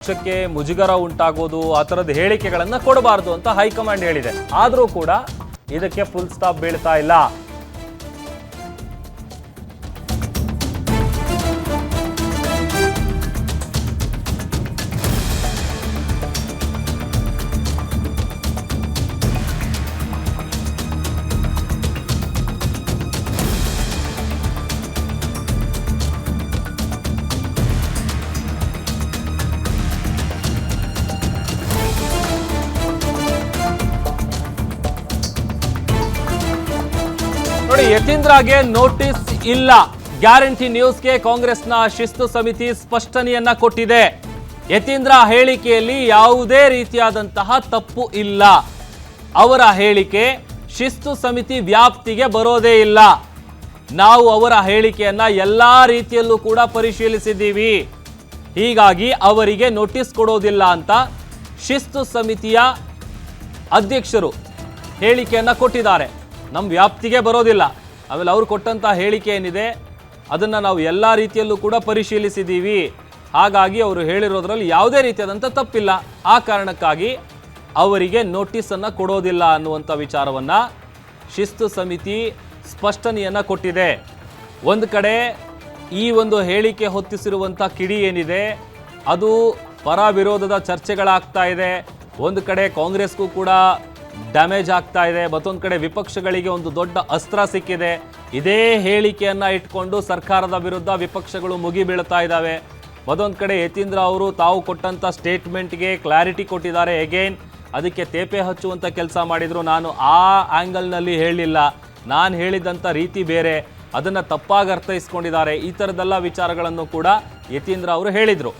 ಪಕ್ಷಕ್ಕೆ ಮುಜುಗರ ಉಂಟಾಗೋದು ಆ ಥರದ ಹೇಳಿಕೆಗಳನ್ನು ಕೊಡಬಾರದು ಅಂತ ಹೈಕಮಾಂಡ್ ಹೇಳಿದೆ. ಆದರೂ ಕೂಡ ಇದಕ್ಕೆ ಫುಲ್ ಸ್ಟಾಪ್ ಬೀಳ್ತಾ ಇಲ್ಲ. ನೋಡಿ, ಯತೀಂದ್ರಗೆ ನೋಟಿಸ್ ಇಲ್ಲ. ಗ್ಯಾರಂಟಿ ನ್ಯೂಸ್ಗೆ ಕಾಂಗ್ರೆಸ್ನ ಶಿಸ್ತು ಸಮಿತಿ ಸ್ಪಷ್ಟನೆಯನ್ನ ಕೊಟ್ಟಿದೆ. ಯತೀಂದ್ರ ಹೇಳಿಕೆಯಲ್ಲಿ ಯಾವುದೇ ರೀತಿಯಾದಂತಹ ತಪ್ಪು ಇಲ್ಲ. ಅವರ ಹೇಳಿಕೆ ಶಿಸ್ತು ಸಮಿತಿ ವ್ಯಾಪ್ತಿಗೆ ಬರೋದೇ ಇಲ್ಲ. ನಾವು ಅವರ ಹೇಳಿಕೆಯನ್ನ ಎಲ್ಲಾ ರೀತಿಯಲ್ಲೂ ಕೂಡ ಪರಿಶೀಲಿಸಿದ್ದೀವಿ. ಹೀಗಾಗಿ ಅವರಿಗೆ ನೋಟಿಸ್ ಕೊಡೋದಿಲ್ಲ ಅಂತ ಶಿಸ್ತು ಸಮಿತಿಯ ಅಧ್ಯಕ್ಷರು ಹೇಳಿಕೆಯನ್ನ ಕೊಟ್ಟಿದ್ದಾರೆ. ನಮ್ಮ ವ್ಯಾಪ್ತಿಗೆ ಬರೋದಿಲ್ಲ. ಆಮೇಲೆ ಅವರು ಕೊಟ್ಟಂಥ ಹೇಳಿಕೆ ಏನಿದೆ ಅದನ್ನು ನಾವು ಎಲ್ಲ ರೀತಿಯಲ್ಲೂ ಕೂಡ ಪರಿಶೀಲಿಸಿದ್ದೀವಿ. ಹಾಗಾಗಿ ಅವರು ಹೇಳಿರೋದ್ರಲ್ಲಿ ಯಾವುದೇ ರೀತಿಯಾದಂಥ ತಪ್ಪಿಲ್ಲ. ಆ ಕಾರಣಕ್ಕಾಗಿ ಅವರಿಗೆ ನೋಟಿಸನ್ನು ಕೊಡೋದಿಲ್ಲ ಅನ್ನುವಂಥ ವಿಚಾರವನ್ನು ಶಿಸ್ತು ಸಮಿತಿ ಸ್ಪಷ್ಟನೆಯನ್ನು ಕೊಟ್ಟಿದೆ. ಒಂದು ಕಡೆ ಈ ಒಂದು ಹೇಳಿಕೆ ಹೊತ್ತಿಸಿರುವಂಥ ಕಿಡಿ ಏನಿದೆ ಅದು ಪರ ವಿರೋಧದ ಚರ್ಚೆಗಳಾಗ್ತಾ ಇದೆ. ಒಂದು ಕಡೆ ಕಾಂಗ್ರೆಸ್ಗೂ ಕೂಡ ಡ್ಯಾಮೇಜ್ ಆಗ್ತಾ ಇದೆ. ಮತ್ತೊಂದು ಕಡೆ ವಿಪಕ್ಷಗಳಿಗೆ ಒಂದು ದೊಡ್ಡ ಅಸ್ತ್ರ ಸಿಕ್ಕಿದೆ. ಇದೇ ಹೇಳಿಕೆಯನ್ನ ಇಟ್ಕೊಂಡು ಸರ್ಕಾರದ ವಿರುದ್ಧ ವಿಪಕ್ಷಗಳು ಮುಗಿ ಬೀಳ್ತಾ ಇದ್ದಾವೆ. ಮತ್ತೊಂದು ಕಡೆ ಯತೀಂದ್ರ ಅವರು ತಾವು ಕೊಟ್ಟಂಥ ಸ್ಟೇಟ್ಮೆಂಟ್ಗೆ ಕ್ಲಾರಿಟಿ ಕೊಟ್ಟಿದ್ದಾರೆ. ಎಗೇನ್ ಅದಕ್ಕೆ ತೇಪೆ ಹಚ್ಚುವಂಥ ಕೆಲಸ ಮಾಡಿದ್ರು. ನಾನು ಆ ಆ್ಯಂಗಲ್ನಲ್ಲಿ ಹೇಳಲಿಲ್ಲ, ನಾನು ಹೇಳಿದಂಥ ರೀತಿ ಬೇರೆ, ಅದನ್ನು ತಪ್ಪಾಗಿ ಅರ್ಥೈಸ್ಕೊಂಡಿದ್ದಾರೆ. ಈ ಥರದ್ದೆಲ್ಲ ವಿಚಾರಗಳನ್ನು ಕೂಡ ಯತೀಂದ್ರ ಅವರು ಹೇಳಿದರು.